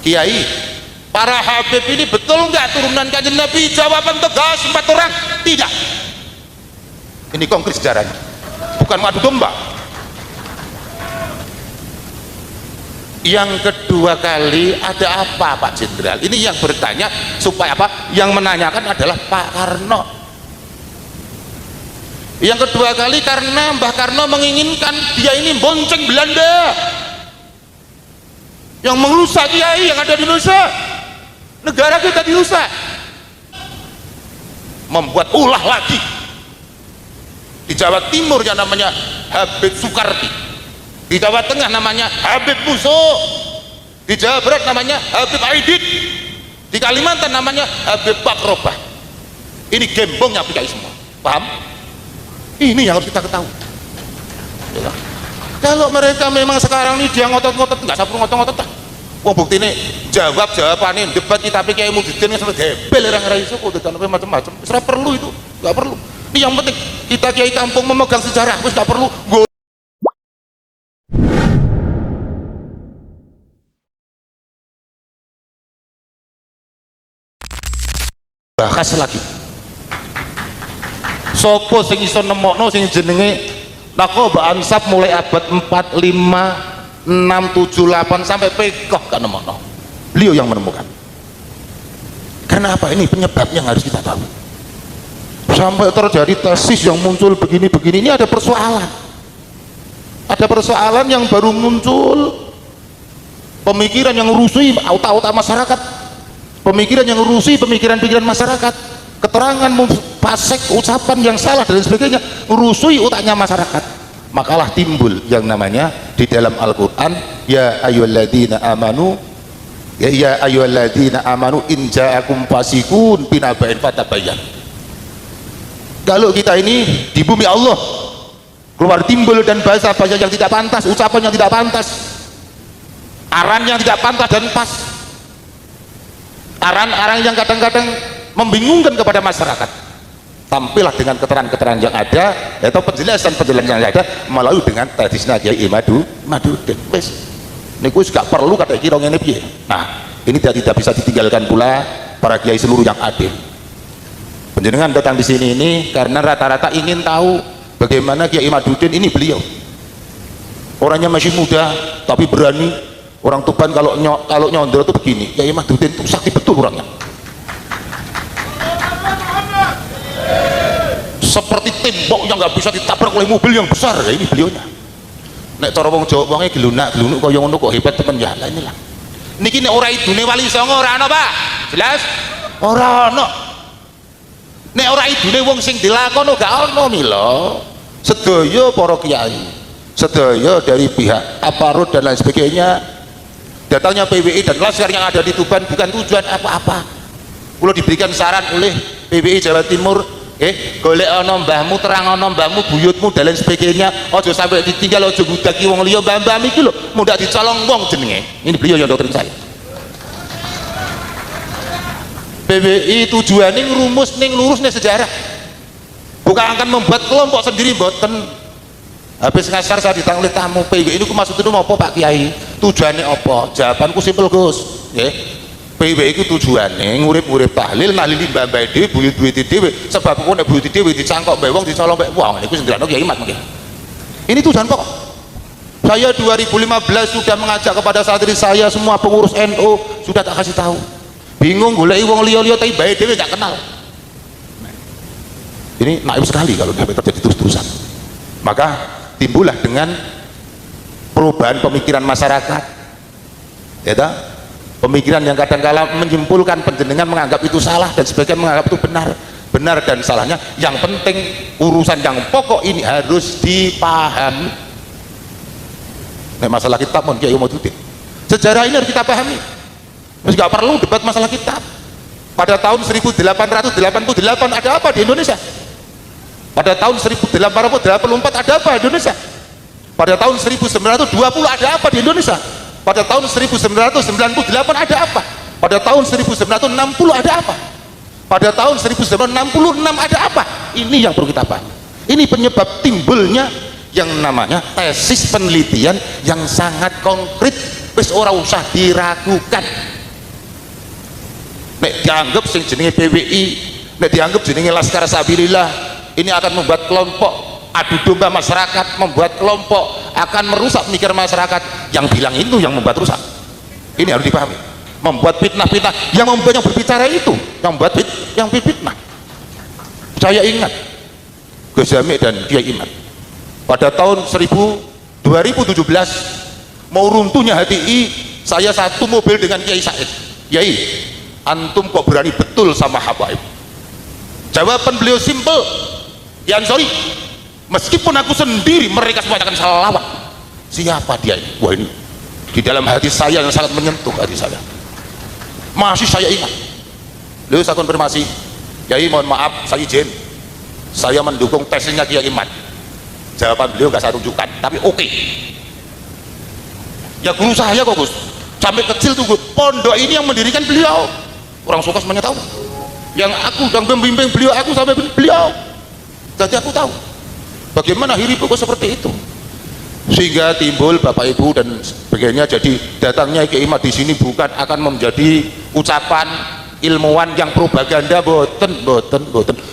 Kiai, para Habib ini betul nggak turunan Kanjeng Nabi? Jawaban tegas 4 orang, tidak. Ini konkret sejarahnya, bukan madu domba. Yang kedua kali ada apa Pak Jenderal? Ini yang bertanya supaya apa? Yang menanyakan adalah Pak Karno. Yang kedua kali karena Mbah Karno menginginkan dia ini bonceng Belanda yang merusak kiai yang ada di Indonesia. Negara kita dirusak, membuat ulah lagi. Di Jawa Timur yang namanya Habib Sukarti, di Jawa Tengah namanya Habib Muso, di Jawa Barat namanya Habib Aidit, di Kalimantan namanya Habib Pakrobah. Ini gembongnya PKI semua, paham? Ini yang harus kita ketahui ya. Kalau mereka memang sekarang ini dia ngotot-ngotot, nggak sabar ngotot-ngotot lah. Wah bukti ini jawabannya debat kita PKI Mujidin yang sampai debel orang-orang itu kok macam-macam. Serah perlu itu, nggak perlu. Ini yang penting kita kiai kampung memegang sejarah, terus nggak perlu bahas lagi. Sopo sing iso nemokno sing jenenge Naqaba Ansab mulai abad 4, 5, 6, 7, 8 sampai pekoh gak nemokno. Beliau yang menemukan. Karena apa? Ini penyebabnya yang harus kita tahu. Sampai terjadi tesis yang muncul begini-begini, ini ada persoalan. Ada persoalan yang baru muncul, pemikiran yang rusuh auta-auta masyarakat, pemikiran yang rusuh, pemikiran-pemikiran masyarakat, keterangan fasik, ucapan yang salah dan sebagainya, rusuh otaknya masyarakat. Makalah timbul yang namanya di dalam Al-Quran, ya ayyuhalladzina amanu, ya ayyuhalladzina amanu in ja'akum fasikun binaba'in fatabayyan. Kalau kita ini di bumi Allah keluar timbul dan bahasa-bahasa yang tidak pantas, ucapan yang tidak pantas, aran yang tidak pantas dan pas, aran-aran yang kadang-kadang membingungkan kepada masyarakat, tampillah dengan keterangan-keterangan yang ada atau penjelasan-penjelasan yang ada melalui dengan tradisional Kiai Madudin. Wes niku gak perlu kata kira ngene piye. Nah, ini tidak bisa ditinggalkan pula para kiai seluruh yang adil. Penjenengan datang di sini ini karena rata-rata ingin tahu bagaimana Kiai Madudin ini. Beliau orangnya masih muda tapi berani. Orang Tuban kalau nyondro itu begini, Kiai Madudin itu sakti betul orangnya, seperti tembok yang nggak bisa ditabrak oleh mobil yang besar. Ya ini beliaunya. Nek cara wong Jawa wonge gelunak-gelunuk kaya ngono kok hebat temen ya. Lah inilah. Niki nek ora idune Wali Songo ora ana, Pak. Jelas? Ora ana. Nek ora idune wong sing dilakono gak ana mila. Sedaya para kiai, sedaya dari pihak aparat dan lain sebagainya, datangnya PWI dan laskar yang ada di Tuban bukan tujuan apa-apa. Kalau diberikan saran oleh PWI Jawa Timur, golek ana mbahmu, terang ana mbahmu, buyutmu dan lain sebagainya, aja sampai ditinggal, aja ngudaki wong liya. Mbah-mbah iki lho mundak dicolong wong jenenge. Ini beliau yang doktrin saya. PWI tujuannya ngerumus ning lurus ning sejarah, bukan akan membuat kelompok sendiri. Mboten. Habis ngasar saya ditanglet tamu PWI ini maksudnya apa Pak Kiai, tujuannya apa? Jawabanku simpel Gus, PWI itu tujuannya ngurip-ngurip tahlil, nahlili mbah-mbah dhewe, buyut-buyut dhewe, sebab kok nek buyut dhewe dicangkok mbek wong, dicolong mbek wong, niku sing ndelokno Kiai Mat mungkin. Ini tujuan pokok. Saya 2015 sudah mengajak kepada santri saya semua pengurus NU, sudah tak kasih tahu. Bingung goleki wong liya-liya tapi bae dhewe gak kenal. Ini naif sekali kalau sampai terjadi terus-terusan. Maka timbullah dengan perubahan pemikiran masyarakat, ya tak? Pemikiran yang kadang-kala menyimpulkan penjenengan menganggap itu salah dan sebagian menganggap itu benar dan salahnya. Yang penting urusan yang pokok ini harus dipahami. Nah, masalah kitab mon Kiai Madudin, sejarah ini harus kita pahami. Terus nggak perlu debat masalah kitab. Pada tahun 1888 ada apa di Indonesia? Pada tahun 1884 ada apa di Indonesia? Pada tahun 1920 ada apa di Indonesia? Pada tahun 1998 ada apa? Pada tahun 1960 ada apa? Pada tahun 1966 ada apa? Ini yang perlu kita pahami. Ini penyebab timbulnya yang namanya tesis penelitian yang sangat konkret. Wis ora usah diragukan. nek dianggap sing jenenge PWI, nek dianggap jenenge Laskar Sabilillah, ini akan membuat kelompok adu domba masyarakat, membuat kelompok akan merusak mikir masyarakat. Yang bilang itu yang membuat rusak. Ini harus dipahami. Membuat fitnah-fitnah, yang membuat yang berbicara itu, yang membuat yang fitnah. Saya ingat Gus Jamil dan Kiai Iman pada tahun 2017 mau runtuhnya HTI, saya satu mobil dengan Kiai Said. Kiai, antum kok berani betul sama habaib? Jawaban beliau simpel, ya sorry, meskipun aku sendiri mereka semua akan salawat. Siapa dia ini? Wah, ini di dalam hati saya yang sangat menyentuh hati saya, masih saya ingat. Beliau saya konfirmasi, Kiai mohon maaf, saya izin, saya mendukung tesnya Kiai Iman. Jawaban beliau nggak saya tunjukkan, tapi oke. Ya guru saya kok Gus, sampai kecil tuh Gus, pondok ini yang mendirikan beliau. Orang suka semuanya tahu. Yang aku dan pembimbing beliau, aku sampai beliau. Jadi aku tahu bagaimana hidupku seperti itu. Sehingga timbul Bapak Ibu dan sebagainya. Jadi datangnya Kiai Iman di sini bukan akan menjadi ucapan ilmuwan yang propaganda, boten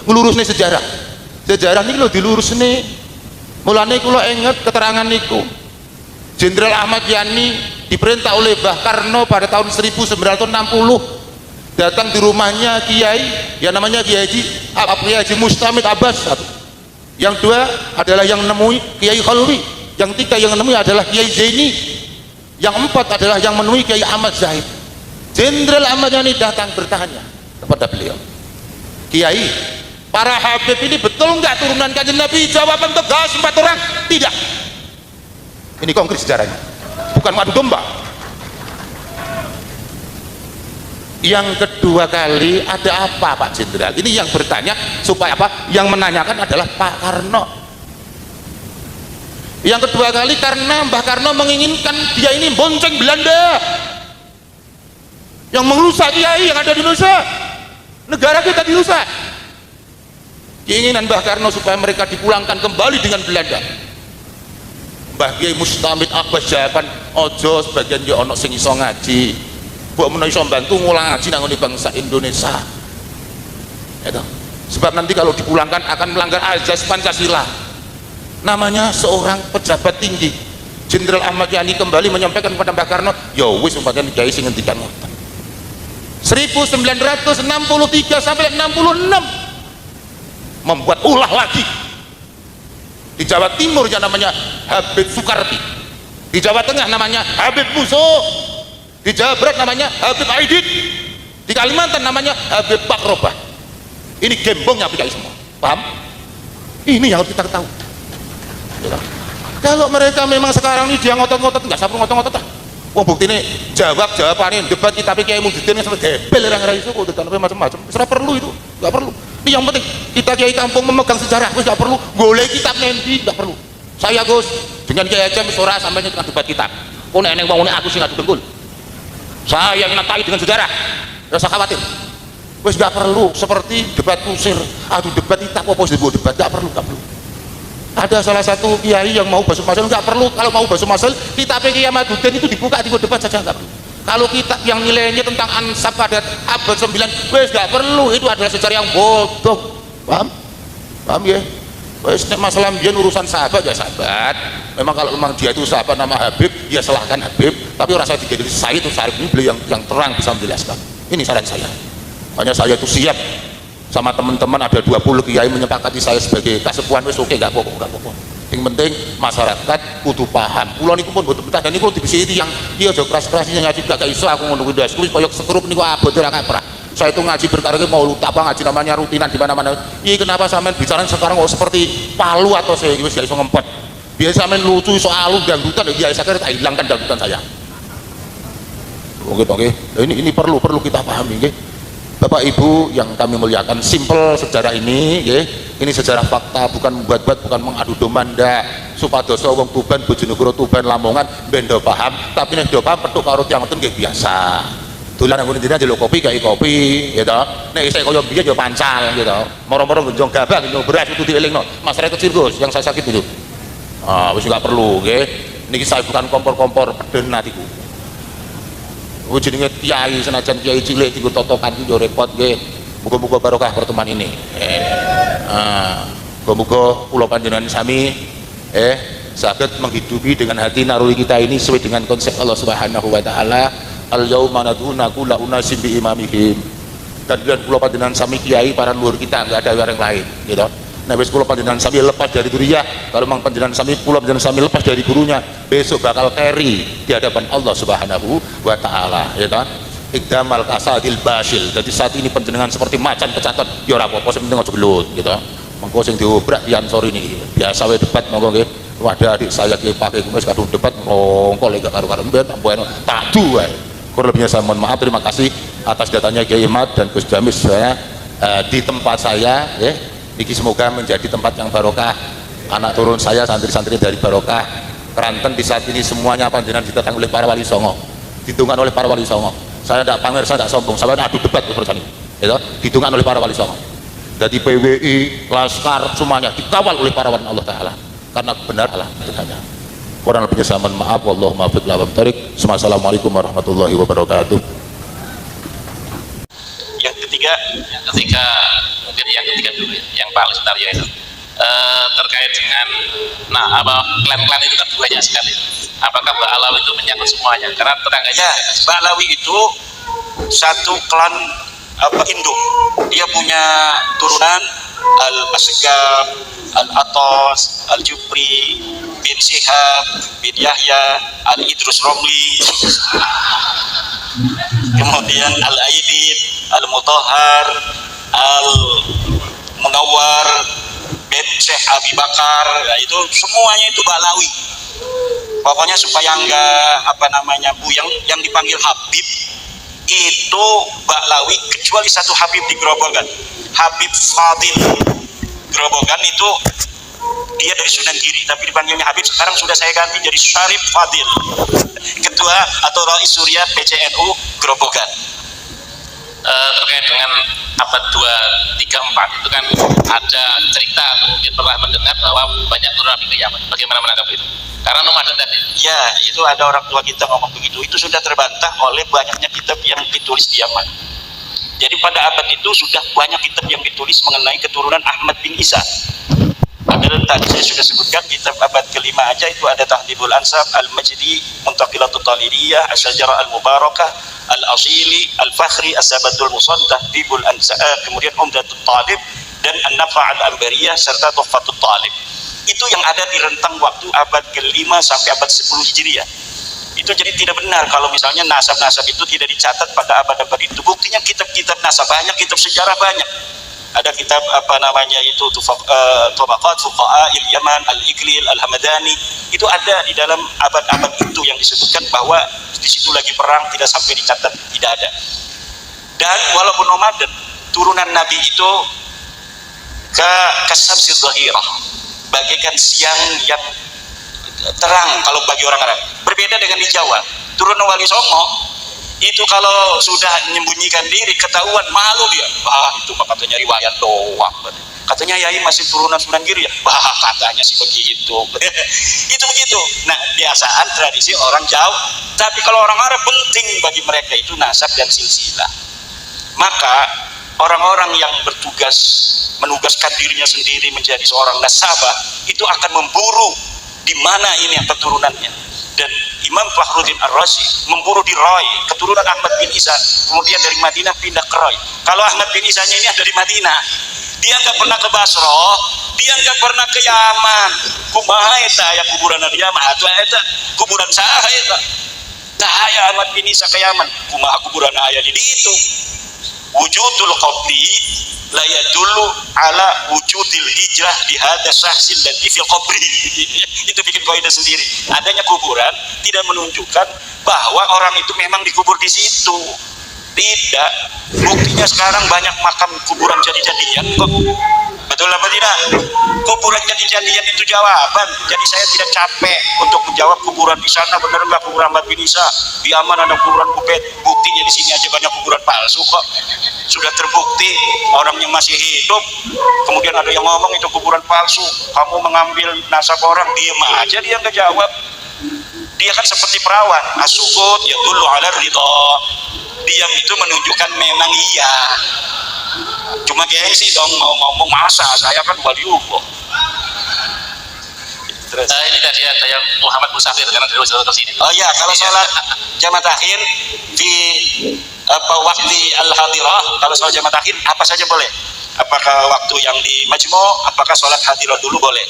ngelurus nih sejarah ini lo dilurus nih. Mulane kula inget keterangan niku Jenderal Ahmad Yani diperintah oleh Mbah Karno pada tahun 1960 datang di rumahnya Kiai yang namanya Kiai Haji Mustamid Abbas. Yang dua adalah yang menemui Kiai Khalwi, yang tiga yang menemui adalah Kiai Zaini, yang empat adalah yang menemui Kiai Ahmad Zahid. Jenderal Ahmad Yani datang bertanya kepada beliau, Kiai, para habib ini betul nggak turunan kanjeng Nabi? Jawaban tegas 4 orang, tidak. Ini konkret sejarahnya, bukan adu domba. Yang kedua kali ada apa Pak Jenderal? Ini yang bertanya supaya apa? Yang menanyakan adalah Pak Karno. Yang kedua kali karena Mbah Karno menginginkan dia ini bonceng Belanda yang merusak kiai yang ada di Indonesia, negara kita dirusak. Keinginan Mbah Karno supaya mereka dipulangkan kembali dengan Belanda. Mbah Kiai Mustamid Abbas jawaban, ojo sebagian ya ono sing iso ngaji, mbok menawa iso bantu ngulang ngaji nang bangsa Indonesia. Itu. Sebab nanti kalau dipulangkan akan melanggar azas Pancasila. Namanya seorang pejabat tinggi. Jenderal Ahmad Yani kembali menyampaikan kepada Mbah Karno, ya wis umpamane kiai sing ngendikan ngoten. 1963 sampai 66 membuat ulah lagi di Jawa Timur yang namanya Habib Sukarti, di Jawa Tengah namanya Habib Muso, di Jawa Barat namanya Habib Aidit, di Kalimantan namanya Habib Pakrobah. Ini gembongnya PKI semua, paham? Ini yang harus kita tahu. Kalau mereka memang sekarang ini dia ngotot-ngotot, nggak sabar ngotot-ngotot lah. Wah bukti ini jawabannya debat kita Kiai Muhyiddin yang sampai gebel orang iso kok tekan macam-macam. Serah perlu itu, nggak perlu. Ini yang penting kita Kiai kampung memegang sejarah, wis nggak perlu golek kitab nanti, nggak perlu. Saya Gus dengan Kiai aja misora sampai dengan debat kitab. Kok neneng bangun aku sih ngadu dengkul. Saya yang natai dengan sejarah, nggak usah khawatir. Wis nggak perlu seperti debat kusir, aduh debat kitab apa sih debat, nggak perlu. Ada salah satu kiai yang mau basuh masal, nggak perlu. Kalau mau basuh masal kitab Kiai Ahmaduddin itu dibuka di debat saja, nggak perlu. Kalau kitab yang nilainya tentang ansab pada abad 9 wes nggak perlu, itu adalah sejarah yang bodoh. Paham ya? Wes masalah dia urusan sahabat ya sahabat. Memang kalau memang dia itu sahabat nama Habib, ya silahkan Habib, tapi orang saya tidak jadi saya itu Syarif ini beliau yang terang bisa menjelaskan. Ini saran saya. Hanya saya itu siap sama teman-teman, ada 20 kiai menyepakati saya sebagai kasepuan, wis oke, nggak apa-apa. Yang penting masyarakat kudu paham. Kula niku pun boten betah, dan niku divisi yang iya aja keras-keras ngaji gak iso aku ngono kuwi ndas. Kuwi koyo sekrup niku abot ora kaprah. Saya itu ngaji berkara mau lupa ngaji namanya rutinan di mana-mana. Iki kenapa sampean bicara sekarang kok seperti palu atau saya wis gak iso ngempet. Biasa sampean lucu soal dangdutan ya saya kira tak hilangkan dangdutan saya. Oke. Ini perlu kita pahami nggih. Bapak Ibu yang kami muliakan, simple sejarah ini ya. Ini sejarah fakta, bukan membuat-buat, bukan mengadu domba ndak. Supadoso wong Tuban, Bojonegoro, Tuban, Lamongan bendo paham, tapi nek do paham petuk karo tiyang ngoten nggih biasa. Dolan nang ngene ndelok kopi kayak kopi ya to. Nek isih kaya biyen ya pancal gitu. Moro-moro genjong gabah, genjong beras itu dielingno. Masyarakat kecil Gus, yang saya sakit itu. Wis enggak perlu nggih. Niki saya bukan kompor-kompor peden atiku. jenenge kiai, senajan kiai cilik dienggo totokan iki yo repot nggih. Muga-muga barokah pertemuan ini. Muga-muga kula panjenengan sami saged menghidupi dengan hati naruri kita ini sesuai dengan konsep Allah Subhanahu wa taala, al yauma nad'una kulla unasin bi imamihim. Dan kula panjenengan sami kiai para leluhur kita, enggak ada orang lain gitu. Nah wis kula panjenengan sami lepas dari duriyah, kalau mang panjenengan sami kula panjenengan sami lepas dari gurunya, besok bakal carry di hadapan Allah Subhanahu wa taala ya toh. Ikdamal kasadil basil. Jadi saat ini panjenengan seperti macan kecaton ya ora apa-apa sing penting aja gelut gitu. Mengko sing diobrak di ansor ini biasa wae debat monggo nggih. Wadah adik saya ki pakai kumis kadung debat ngongkol lek karo-karo mben tambahan tadu wae. Kurang lebihnya saya mohon maaf, terima kasih atas datanya Kiai Imad dan Gus Jamis saya di tempat saya ya. Iki semoga menjadi tempat yang barokah. Anak turun saya santri-santri dari barokah. Keranten di saat ini semuanya panjenengan didatangi oleh para wali songo, ditunggan oleh para wali songo. Saya tidak pamer, saya tidak sombong, saya adu debat urusan ini ya, ditunggan oleh para wali songo. Jadi PWI, Laskar semuanya dikawal oleh para wali Allah Ta'ala karena benar Allah tentunya. Kurang lebihnya saya mohon maaf. Wallahu muwaffiq ila aqwamit thoriq. Assalamualaikum warahmatullahi wabarakatuh. Yang ketiga mungkin yang ketiga dulu ya, yang paling sebentar ya itu terkait dengan klan-klan itu kan banyak sekali. Apakah Mbak Alawi itu menyangkut semuanya? Karena tetangganya Mbak Alawi itu satu klan induk. Dia punya turunan Al-Asgab, Al-Atos, Al-Jupri, bin Syihab, bin Yahya, Al-Idrus Romli, kemudian Al-Aidid, Al-Mutahhar, Al-Munawwar, bin Syekh Abi Bakar. Nah, itu semuanya itu Balawi. Pokoknya supaya enggak Bu yang dipanggil Habib itu Balawi, kecuali satu Habib di Grobogan, Habib Fadil Grobogan itu dia dari Sunan Giri tapi dipanggilnya Habib. Sekarang sudah saya ganti jadi Syarif Fadil, ketua atau Rais Surya PCNU Grobogan. Terkait dengan abad 2, 3, 4 itu kan ada cerita, mungkin pernah mendengar bahwa banyak turun Nabi ke Yaman. Bagaimana menanggapi itu? Karena nomaden tadi. Ya, itu ada orang tua kita ngomong begitu. Itu sudah terbantah oleh banyaknya kitab yang ditulis di Yaman. Jadi pada abad itu sudah banyak kitab yang ditulis mengenai keturunan Ahmad bin Isa. Padahal tadi saya sudah sebutkan kitab abad kelima aja itu ada Tahdhibul Ansab, Al-Majdi, Muntaqilatul Taliriyah, Asy-Syajarah Al-Mubarakah, Al-Asili, Al-Fakhri, As-Sabatul Musannaf, Tahdhibul Ansab, kemudian Umdatul Talib dan An-Nafa' Al-Ambariyah serta Tuhfatul Talib. Itu yang ada di rentang waktu abad ke-5 sampai abad 10 Hijriah. Itu jadi tidak benar kalau misalnya nasab-nasab itu tidak dicatat pada abad-abad itu. Buktinya kitab-kitab nasab banyak, kitab sejarah banyak. Ada kitab itu Tabaqat Fuqaha Yaman, Al-Iqlil, Al-Hamadani. Itu ada di dalam abad-abad itu yang disebutkan bahwa di situ lagi perang, tidak sampai dicatat, tidak ada. Dan walaupun nomaden, turunan Nabi itu kasabsi dhahirah, bagaikan siang yang terang kalau bagi orang Arab. Berbeda dengan di Jawa. Turunan Wali Songo itu kalau sudah menyembunyikan diri ketahuan malu dia. Itu katanya riwayat doang. Katanya Yai masih turunan Sunan Giri ya. Katanya sih begitu. Itu begitu. Nah, kebiasaan tradisi orang Jawa. Tapi kalau orang Arab penting bagi mereka itu nasab dan silsilah. Maka orang-orang yang bertugas menugaskan dirinya sendiri menjadi seorang nasabah itu akan memburu di mana ini yang keturunannya. Dan Imam Fakhruddin Ar-Razi memburu di Rai, keturunan Ahmad bin Isa, kemudian dari Madinah pindah ke Rai. Kalau Ahmad bin Isanya ini ada di Madinah, dia nggak pernah ke Basra, dia nggak pernah ke Yaman. Kumaha eta ya kuburan di Yaman, atau eta kuburan saha eta. Cahaya Ahmad bin Isa ke Yaman, kumaha kuburan aya di ditu. Wujudul qabri la yadullu ala wujudil hijrah di hada sahsil dan fil qabri. Itu bikin kaidah sendiri. Adanya kuburan tidak menunjukkan bahwa orang itu memang dikubur di situ. Tidak. Buktinya sekarang banyak makam kuburan jadi-jadian kok. Betul apa tidak? Kuburan jadi-jadian itu jawaban. Jadi saya tidak capek untuk menjawab kuburan di sana benar nggak kuburan Ahmad bin Isa. Di Yaman ada kuburan Ubed. Buktinya di sini aja banyak kuburan palsu kok. Sudah terbukti orangnya masih hidup. Kemudian ada yang ngomong itu kuburan palsu. Kamu mengambil nasab orang, diem aja dia nggak jawab. Dia kan seperti perawan, as-sukut ya dulu ala ridho. Diam itu menunjukkan memang iya. Cuma gengsi dong, mau ngomong masa saya kan waliullah. Terus. Ini tadi ada yang Muhammad Musafir karena dari Jawa ke sini. Oh iya, kalau sholat jamaah akhir di waktu al-hadirah, kalau sholat jamaah akhir apa saja boleh. Apakah waktu yang di majmu', apakah sholat hadirah dulu boleh.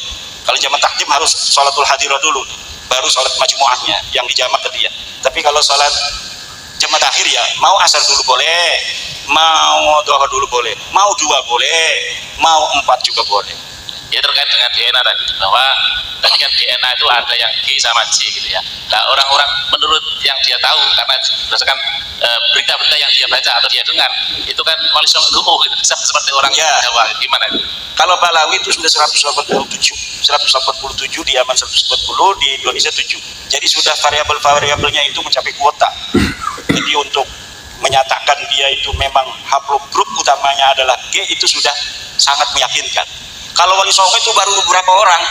Kalau jamaah takdim harus sholatul hadirah dulu, baru sholat majmu'ahnya yang dijamaah ke dia. Tapi kalau sholat jamaah akhir ya mau asar dulu boleh, mau duha dulu boleh, mau 2 boleh, mau 4 juga boleh. Ya terkait dengan DNA tadi, bahwa tadi kan DNA itu ada yang G sama C gitu ya. Nah orang-orang menurut yang dia tahu karena berdasarkan berita-berita yang dia baca atau dia dengar, itu kan wali songo dulu gitu. Seperti orang ya. Jawa, gimana itu? Kalau Balawi itu sudah 187 di Yaman 140, di Indonesia 7. Jadi sudah variabel-variabelnya itu mencapai kuota. Jadi untuk menyatakan dia itu memang haplogrup utamanya adalah G itu sudah sangat meyakinkan. Kalau wali songo itu baru beberapa orang,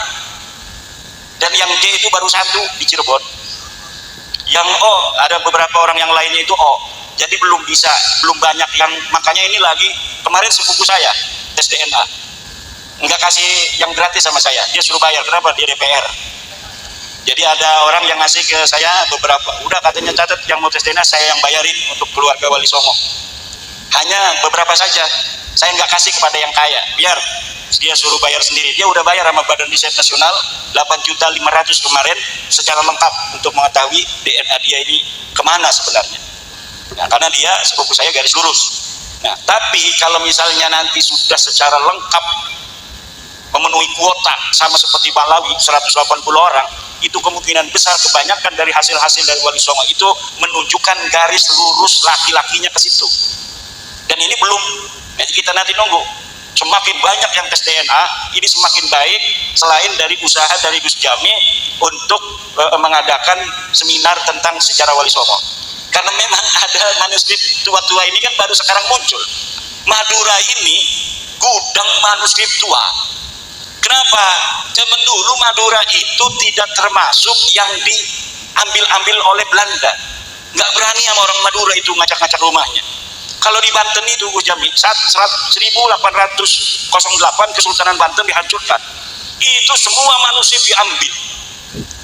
dan yang G itu baru 1 di Cirebon. Yang O ada beberapa orang yang lainnya itu O. Jadi belum banyak yang, makanya ini lagi kemarin sepupu saya tes DNA, nggak kasih yang gratis sama saya, dia suruh bayar. Kenapa? Dia DPR. Jadi ada orang yang ngasih ke saya beberapa, udah katanya catat yang mau tes DNA saya yang bayarin untuk keluarga wali songo. Hanya beberapa saja, saya nggak kasih kepada yang kaya, biar dia suruh bayar sendiri. Dia udah bayar sama Badan Riset Nasional 8.500.000 kemarin secara lengkap untuk mengetahui DNA dia ini kemana sebenarnya. Nah, karena dia sepupu saya garis lurus. Nah, tapi kalau misalnya nanti sudah secara lengkap memenuhi kuota sama seperti Balawi 180 orang, itu kemungkinan besar kebanyakan dari hasil-hasil dari wali songo itu menunjukkan garis lurus laki-lakinya ke situ. Dan ini belum, kita nanti nunggu. Semakin banyak yang tes DNA, ini semakin baik. Selain dari usaha dari Gus Jami untuk mengadakan seminar tentang sejarah wali songo, karena memang ada manuskrip tua-tua ini kan baru sekarang muncul. Madura ini gudang manuskrip tua. Kenapa? Zaman dulu Madura itu tidak termasuk yang diambil-ambil oleh Belanda. Nggak berani sama orang Madura itu ngacak-ngacak rumahnya. Kalau di Banten itu Gus Jami, 1808 Kesultanan Banten dihancurkan. Itu semua manuskrip diambil.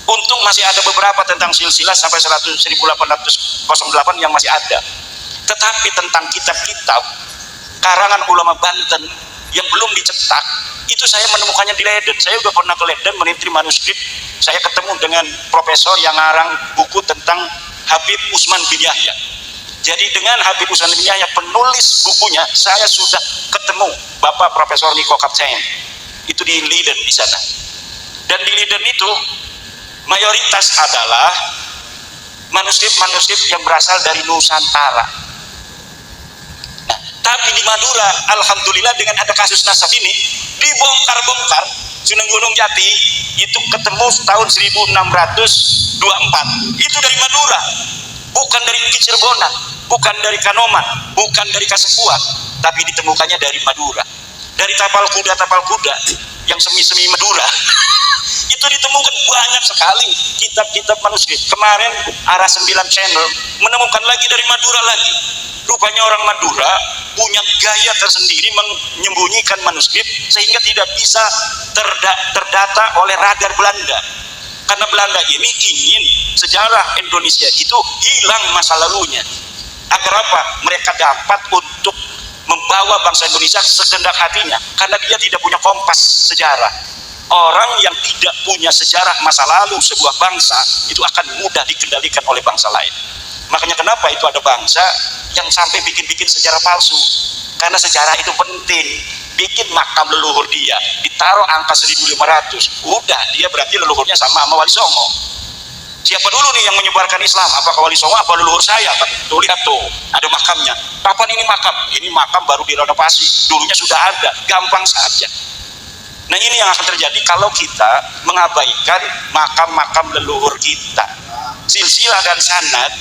Untung masih ada beberapa tentang silsilah sampai 1808 yang masih ada. Tetapi tentang kitab-kitab karangan ulama Banten yang belum dicetak, itu saya menemukannya di Leiden. Saya juga pernah ke Leiden meneliti manuskrip. Saya ketemu dengan profesor yang ngarang buku tentang Habib Usman bin Yahya. Jadi dengan Habib Usman bin Yahya penulis bukunya, saya sudah ketemu Bapak Profesor Niko Kaptein. Itu di Leiden di sana. Dan di Leiden itu mayoritas adalah manuskrip-manuskrip yang berasal dari Nusantara. Nah, tapi di Madura, alhamdulillah dengan ada kasus nasab ini, dibongkar-bongkar. Sunan Gunung Jati itu ketemu tahun 1624. Itu dari Madura, bukan dari Cirebon, bukan dari Kanoman, bukan dari Kasepuan, tapi ditemukannya dari Madura. Dari tapal kuda yang semi-semi Madura itu ditemukan banyak sekali kitab-kitab manuskrip. Kemarin Arah 9 Channel menemukan lagi dari Madura lagi. Rupanya orang Madura punya gaya tersendiri menyembunyikan manuskrip sehingga tidak bisa terdata oleh radar Belanda. Karena Belanda ini ingin sejarah Indonesia itu hilang masa lalunya. Agar apa? Mereka dapat untuk membawa bangsa Indonesia segendak hatinya, karena dia tidak punya kompas sejarah. Orang yang tidak punya sejarah masa lalu sebuah bangsa itu akan mudah dikendalikan oleh bangsa lain. Makanya kenapa itu ada bangsa yang sampai bikin-bikin sejarah palsu, karena sejarah itu penting. Bikin makam leluhur dia, ditaruh angka 1500, udah dia berarti leluhurnya sama Wali Songo. Siapa dulu nih yang menyebarkan Islam? Apakah Wali Songo apa leluhur saya? Tuh lihat tuh, ada makamnya. Kapan ini makam? Ini makam baru direnovasi, dulunya sudah ada, gampang saja. Nah ini yang akan terjadi kalau kita mengabaikan makam-makam leluhur kita. Silsilah dan sanad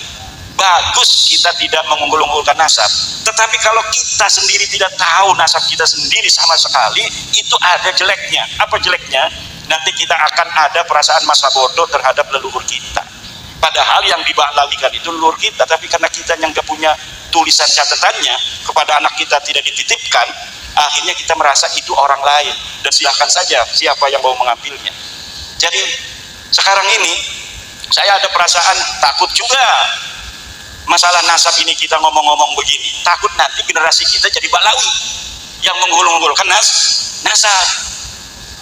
bagus, kita tidak mengunggul-unggulkan nasab. Tetapi kalau kita sendiri tidak tahu nasab kita sendiri sama sekali, itu ada jeleknya. Apa jeleknya? Nanti kita akan ada perasaan masa bodoh terhadap leluhur kita. Padahal yang dibaklalikan itu leluhur kita, tapi karena kita yang gak punya tulisan catatannya, kepada anak kita tidak dititipkan, akhirnya kita merasa itu orang lain, dan silahkan saja siapa yang mau mengambilnya. Jadi sekarang ini saya ada perasaan takut juga masalah nasab ini. Kita ngomong-ngomong begini, takut nanti generasi kita jadi baklawi yang menggulung-gulkan nasab.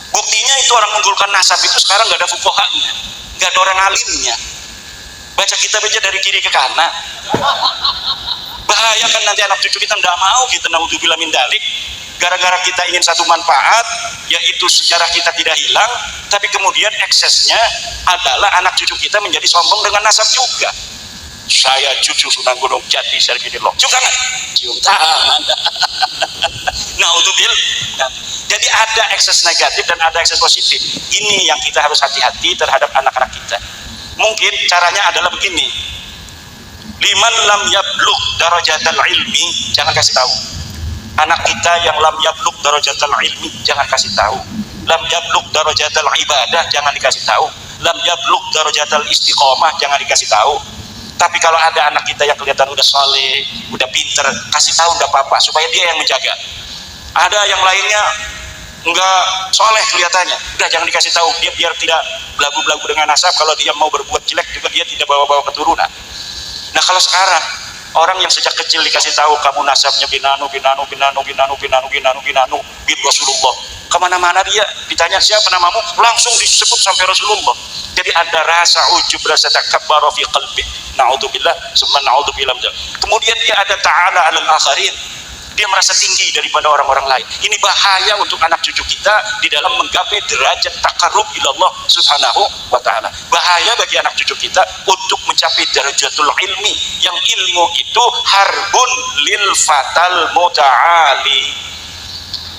Buktinya itu orang menggulungkan nasab itu sekarang gak ada fuqahanya, gak ada orang alimnya. Baca kitab aja dari kiri ke kanan. Bahaya kan nanti anak cucu kita nggak mau, kita naudzubillah min dzalik, gara-gara kita ingin satu manfaat, yaitu sejarah kita tidak hilang, tapi kemudian eksesnya adalah anak cucu kita menjadi sombong dengan nasab juga. Saya cucu Sunan Gunung Jati Sergidillah, cium tangan, cium tangan. Naudzubillah. Jadi ada ekses negatif dan ada ekses positif. Ini yang kita harus hati-hati terhadap anak-anak kita. Mungkin caranya adalah begini: liman lam yablugh darajatal ilmi, jangan kasih tahu. Anak kita yang lam yablugh darajatal ilmi jangan kasih tahu. Lam yablugh darajatal ibadah jangan dikasih tahu. Lam yablugh darajatal istiqomah jangan dikasih tahu. Tapi kalau ada anak kita yang kelihatan udah soleh, udah pinter, kasih tahu enggak apa-apa, supaya dia yang menjaga. Ada yang lainnya enggak soleh kelihatannya, udah jangan dikasih tahu, dia biar tidak belagu-belagu dengan nasab. Kalau dia mau berbuat jelek juga dia tidak bawa-bawa keturunan. Nah kalau sekarang orang yang sejak kecil dikasih tahu kamu nasabnya bin Rasulullah, kemana-mana dia ditanya siapa namamu, langsung disebut sampai Rasulullah. Jadi ada rasa ujub, rasa takabbar fi qalbi. Naudzubillah, summa naudzubillah. Kemudian dia ada ta'ala 'alal akharin, dia merasa tinggi daripada orang-orang lain. Ini bahaya untuk anak cucu kita di dalam menggapai derajat taqarrub ilallah subhanahu wa ta'ala. Bahaya bagi anak cucu kita untuk mencapai darajatul ilmi, yang ilmu itu harbun lil fatal muta'ali.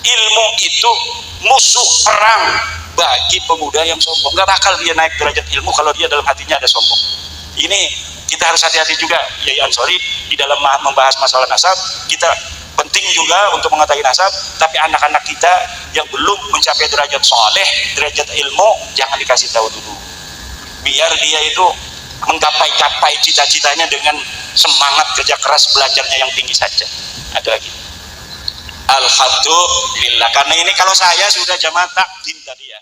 Ilmu itu musuh perang bagi pemuda yang sombong. Gak bakal dia naik derajat ilmu kalau dia dalam hatinya ada sombong. Ini kita harus hati-hati juga, Yai Ansori, di dalam membahas masalah nasab. Kita penting juga untuk mengetahui nasab, tapi anak-anak kita yang belum mencapai derajat soleh, derajat ilmu, jangan dikasih tahu dulu, biar dia itu menggapai-gapai cita-citanya dengan semangat kerja keras belajarnya yang tinggi saja. Ada lagi, alhamdulillah, karena ini kalau saya sudah jamaah takdim tadi ya.